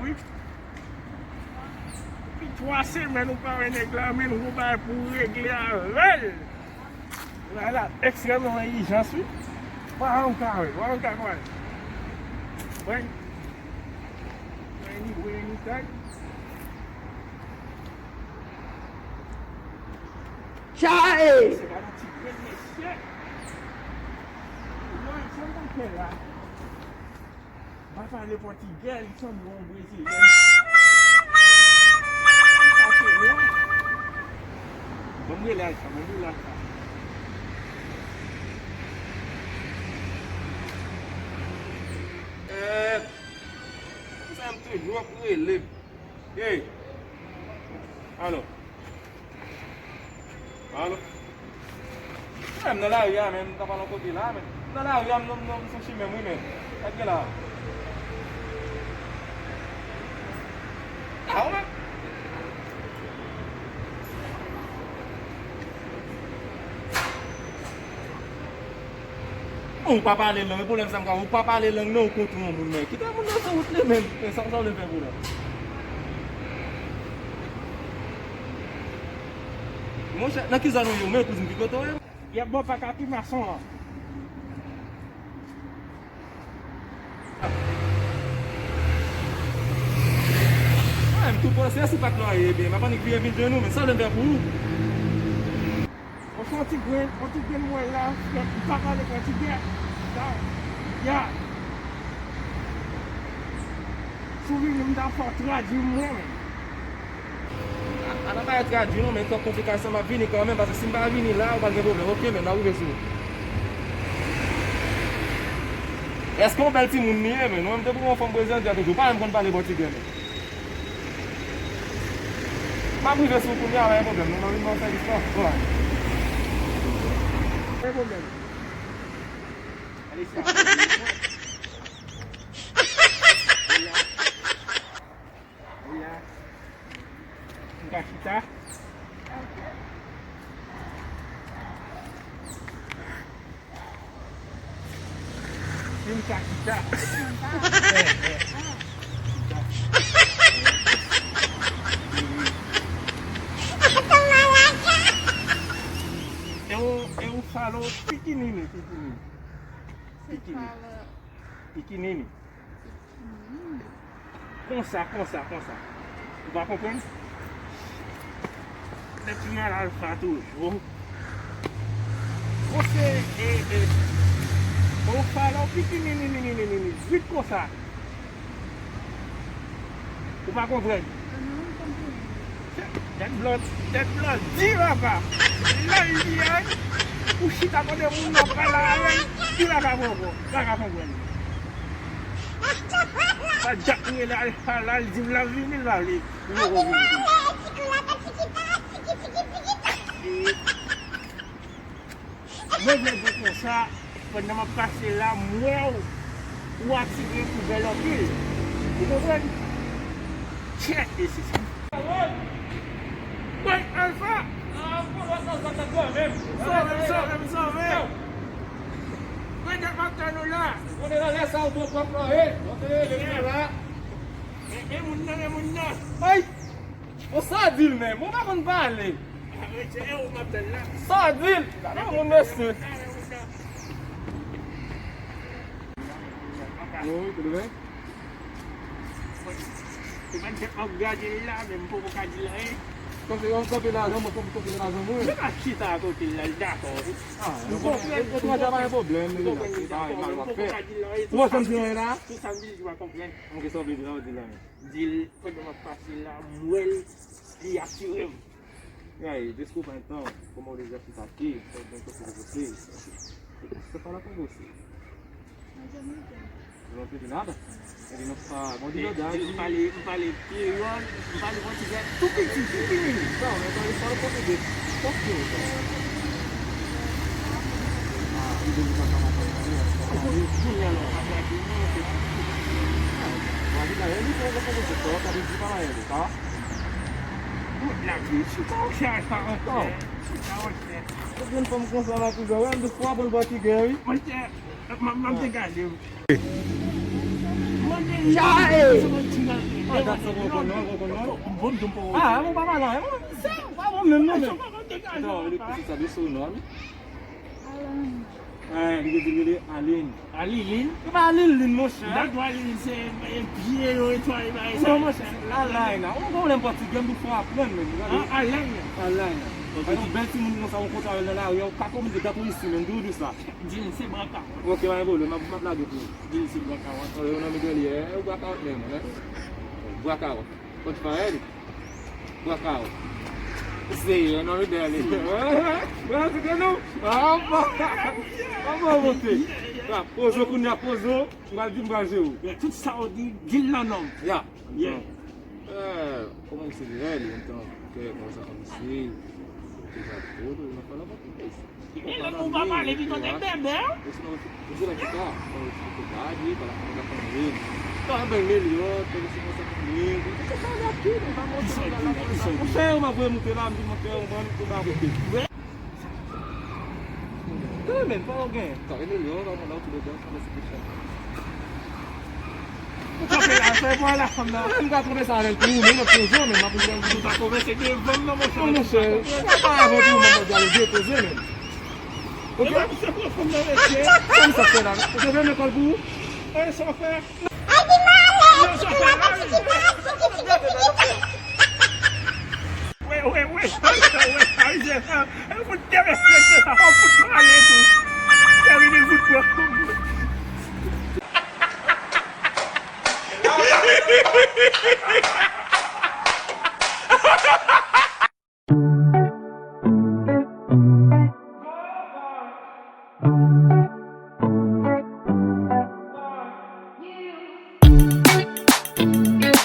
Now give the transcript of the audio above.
oui. Puis 3 semaines, nous pas réclamer, nous pas pour régler avec. Voilà, extrêmement urgence, oui. Pas encore, pas encore. Oui. Oui. Chai! C'est pas un petit peu de monsieur. Non, ils sont dans quel là? On va parler portugais, ils sont bons brésiliens. Vamos lá, vamos lá. Você é muito louco com ele. Ei. Alô. Alô. Não lá, eu mesmo tá falando com ele lá, mas não lá, eu não sou chimé muito mesmo. Aqui lá. Calma. Ou pas parler langue, le problème c'est que ou pas parler langue non contre mon monde mais qui t'a mon ça route les mêmes ça le fait pour là. Moi na qui ça nous mais cousine qui côté il y a bon pas capi maçon là. Ouais, tout procès c'est pas clair bien, m'a pas ni bien vite de nous mais ça le fait pour nous. On s'en tire moi là, pas parler portugais. Ya. Souvent nous dans fort traduire moi. On n'a pas traduire mais quand complication m'a venir quand même parce que si pas venir là, on va avoir problème. OK, mais on arrive sur. Est-ce qu'on bel petit monde ni mais nous même pour on femme présent dire toujours pas même parler portugais. Ma privé sur pour moi un problème, on va faire l'histoire. Voilà. Pas de problème. Allez, c'est Cachita. Une cachita. Eu falo pequenino. Pequenino. Comme ça. Tu vas comprendre? Le petit mal fait toujours. Você eu falo pequenino, vite comme ça. Tu vas comprendre? Tête blanche, dis là-bas. Là, il y a ou si tu as des gens qui là, tu vas comprendre. Pas de là, il dit la vie, il va aller. Moi, je dis comme ça, pendant que je passe là, moi, ou attirer pour belle en ville. Vous comprenez? Tiens, et c'est ça. Oui, Alpha! Sauve! Regarde maintenant là! On est là, laisse un peu pour ployer. On est là. Et mon nom. Aïe! On s'en dit même, on va pas parler. C'est où m'appelle là? Sans dire! Non, mon monsieur. Oui, tu le veux? Tu vas te regarder là, même pour vous dire là. Quand tu vas couper l'argent, moi, comme couper l'argent, moi. Je vais acheter à côté là, d'accord. Ah, tu vas avoir un problème, moi, je me dis là. Tout ça, je vais comprendre. On va s'en dire là, dis, quand je vais passer là, moi, il y a tiré. Ouais, desculpa então, como o exército está aqui, eu estou com vocês. Você fala com você. Mas eu não entendo. Não entende nada? Ele não fala, bom de verdade. Não falei pior, não falei português, tudo pequenininho. Então, ele fala português. Por quê? Ah, ele vai tomar uma tinha não, aqui não tem. Mas ele pega com você, toca a gente para ele, tá? La vie, je suis pas au cher, ça encore. Je viens de me consoler avec vous, je suis pas pour le portugais. Moi, je regarde. Bon jumpa. Ah, vamos para lá. Vamos mesmo, né? Então, ele precisa saber seu nome. Ele Aline. Aline? Mas Aline, moça. That's why Aline say Pierre et toi. Não, moça. Aline. Vamos lembrar português do fora, né? Aline. Aline. Aí o Beto não sabe encontrar ele lá. Eu cá como de dar por isso, não duro isso lá. Diz se Bwakaròt. Ok, vai embora, mas vamos lá depois. Diz se Bwakaròt. O nome dele é o Bwakaròt mesmo, né? Bwakaròt. Pode falar ele? Bwakaròt. Sei, é o nome dele. Você não? Vamos você. Posou com ele, posou. Mas de Brasil. Tudo saúde, de lá não. Já. Como você diz ele, então, quer conversar com você, já tudo, não fala português. Ele não vai mais, ele não tem bebê. Você vai ficar com dificuldade para conversar com ele. Tá bem melhor, para você conversar comigo. Você fala aqui, não vai mostrar lá. Não sei, uma coisa muito lá, não tem um ano que dá aqui. Tudo bem, fala alguém. Tá, ele melhor, vai mandar o telefone para você deixar. Saya malah enggak kebesaran tu, memang pozon, memang bukan kita konversi dia, memang macam saya. Apa tu memang jalan dia pozon. Okey, comme ça fait là. Vous avez le calbou? Ça va faire. Ouais. Vous devez faire ça, vous allez tout. Terminez le football. Ha ha ha ha!